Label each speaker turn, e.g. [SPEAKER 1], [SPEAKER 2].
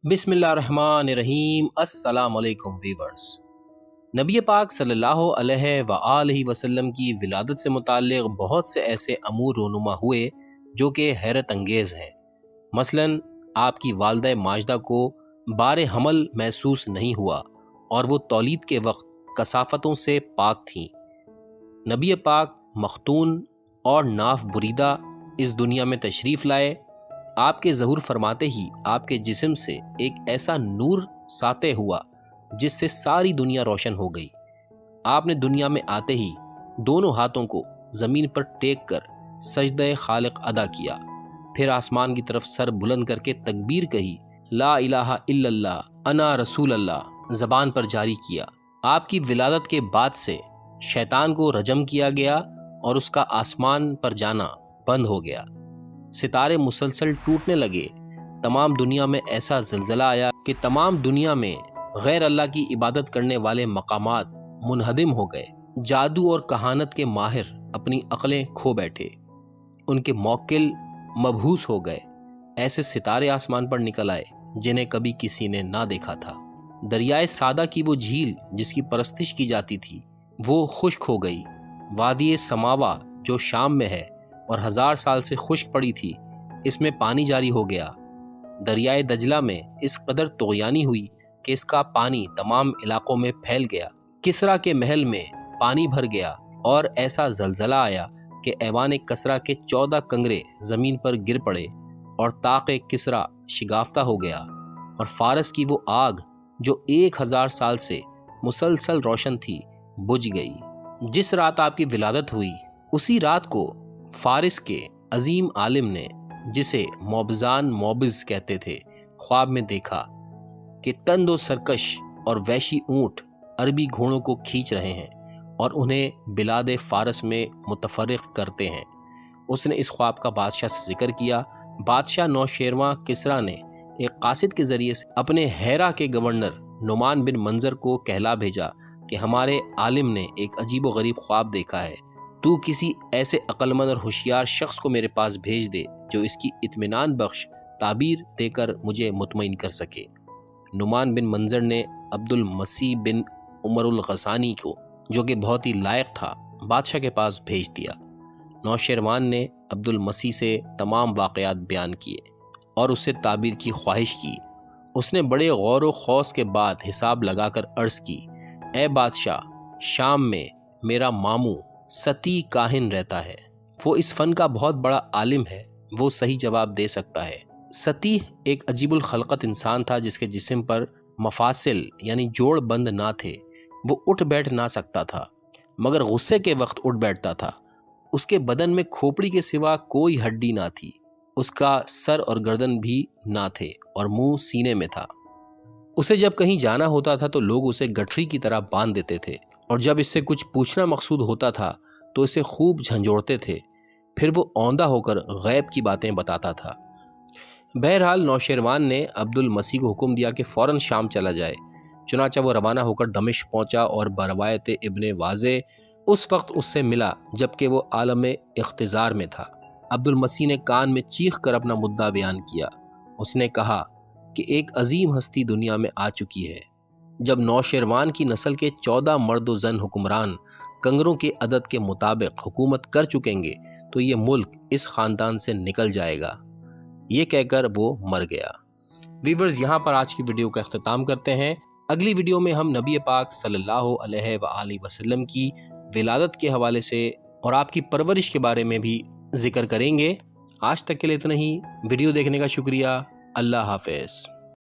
[SPEAKER 1] بسم اللہ الرحمن الرحیم۔ السلام علیکم ویورز۔ نبی پاک صلی اللہ علیہ وآلہ وسلم کی ولادت سے متعلق بہت سے ایسے امور رونما ہوئے جو کہ حیرت انگیز ہیں۔ مثلاً آپ کی والدہ ماجدہ کو بار حمل محسوس نہیں ہوا اور وہ تولید کے وقت کثافتوں سے پاک تھیں۔ نبی پاک مختون اور ناف بریدہ اس دنیا میں تشریف لائے۔ آپ کے ظہور فرماتے ہی آپ کے جسم سے ایک ایسا نور ساطع ہوا جس سے ساری دنیا روشن ہو گئی۔ آپ نے دنیا میں آتے ہی دونوں ہاتھوں کو زمین پر ٹیک کر سجدہ خالق ادا کیا، پھر آسمان کی طرف سر بلند کر کے تکبیر کہی، لا الہ الا اللہ انا رسول اللہ زبان پر جاری کیا۔ آپ کی ولادت کے بعد سے شیطان کو رجم کیا گیا اور اس کا آسمان پر جانا بند ہو گیا۔ ستارے مسلسل ٹوٹنے لگے۔ تمام دنیا میں ایسا زلزلہ آیا کہ تمام دنیا میں غیر اللہ کی عبادت کرنے والے مقامات منہدم ہو گئے۔ جادو اور کہانت کے ماہر اپنی عقلیں کھو بیٹھے، ان کے موکل مبہوس ہو گئے۔ ایسے ستارے آسمان پر نکل آئے جنہیں کبھی کسی نے نہ دیکھا تھا۔ دریائے سادہ کی وہ جھیل جس کی پرستش کی جاتی تھی وہ خشک ہو گئی۔ وادی سماوا جو شام میں ہے اور 1000 سال سے خشک پڑی تھی، اس میں پانی جاری ہو گیا۔ دریائے دجلہ میں اس قدر طغیانی ہوئی کہ اس کا پانی تمام علاقوں میں پھیل گیا۔ کسریٰ کے محل میں پانی بھر گیا اور ایسا زلزلہ آیا کہ ایوان کسریٰ کے 14 کنگرے زمین پر گر پڑے اور طاق کسریٰ شگافتہ ہو گیا، اور فارس کی وہ آگ جو 1000 سال سے مسلسل روشن تھی بجھ گئی۔ جس رات آپ کی ولادت ہوئی اسی رات کو فارس کے عظیم عالم نے، جسے موبزان موبز کہتے تھے، خواب میں دیکھا کہ تند و سرکش اور وحشی اونٹ عربی گھوڑوں کو کھینچ رہے ہیں اور انہیں بلاد فارس میں متفرق کرتے ہیں۔ اس نے اس خواب کا بادشاہ سے ذکر کیا۔ بادشاہ نوشیروان کسریٰ نے ایک قاصد کے ذریعے سے اپنے ہیرا کے گورنر نعمان بن منظر کو کہلا بھیجا کہ ہمارے عالم نے ایک عجیب و غریب خواب دیکھا ہے، تو کسی ایسے عقلمند اور ہوشیار شخص کو میرے پاس بھیج دے جو اس کی اطمینان بخش تعبیر دے کر مجھے مطمئن کر سکے۔ نعمان بن منظر نے عبد المسیح بن عمر الغسانی کو، جو کہ بہت ہی لائق تھا، بادشاہ کے پاس بھیج دیا۔ نوشیروان نے عبد المسیح سے تمام واقعات بیان کیے اور اس سے تعبیر کی خواہش کی۔ اس نے بڑے غور و خوض کے بعد حساب لگا کر عرض کی، اے بادشاہ، شام میں میرا ماموں ستی کاہن رہتا ہے، وہ اس فن کا بہت بڑا عالم ہے، وہ صحیح جواب دے سکتا ہے۔ ستی ایک عجیب الخلقت انسان تھا جس کے جسم پر مفاصل یعنی جوڑ بند نہ تھے۔ وہ اٹھ بیٹھ نہ سکتا تھا مگر غصے کے وقت اٹھ بیٹھتا تھا۔ اس کے بدن میں کھوپڑی کے سوا کوئی ہڈی نہ تھی۔ اس کا سر اور گردن بھی نہ تھے اور منہ سینے میں تھا۔ اسے جب کہیں جانا ہوتا تھا تو لوگ اسے گٹھری کی طرح باندھ دیتے تھے، اور جب اس سے کچھ پوچھنا مقصود ہوتا تھا تو اسے خوب جھنجھوڑتے تھے، پھر وہ اوندھا ہو کر غیب کی باتیں بتاتا تھا۔ بہرحال نوشیروان نے عبد المسیح کو حکم دیا کہ فوراً شام چلا جائے۔ چنانچہ وہ روانہ ہو کر دمشق پہنچا اور بروایت ابن واضح اس وقت اس سے ملا جبکہ وہ عالم اختزار میں تھا۔ عبد المسیح نے کان میں چیخ کر اپنا مدعا بیان کیا۔ اس نے کہا کہ ایک عظیم ہستی دنیا میں آ چکی ہے۔ جب نوشیروان کی نسل کے 14 مرد و زن حکمران کنگروں کے عدد کے مطابق حکومت کر چکیں گے تو یہ ملک اس خاندان سے نکل جائے گا۔ یہ کہہ کر وہ مر گیا۔ ویورز، یہاں پر آج کی ویڈیو کا اختتام کرتے ہیں۔ اگلی ویڈیو میں ہم نبی پاک صلی اللہ علیہ وآلہ وسلم کی ولادت کے حوالے سے اور آپ کی پرورش کے بارے میں بھی ذکر کریں گے۔ آج تک کے لیے اتنا ہی۔ ویڈیو دیکھنے کا شکریہ۔ اللہ حافظ۔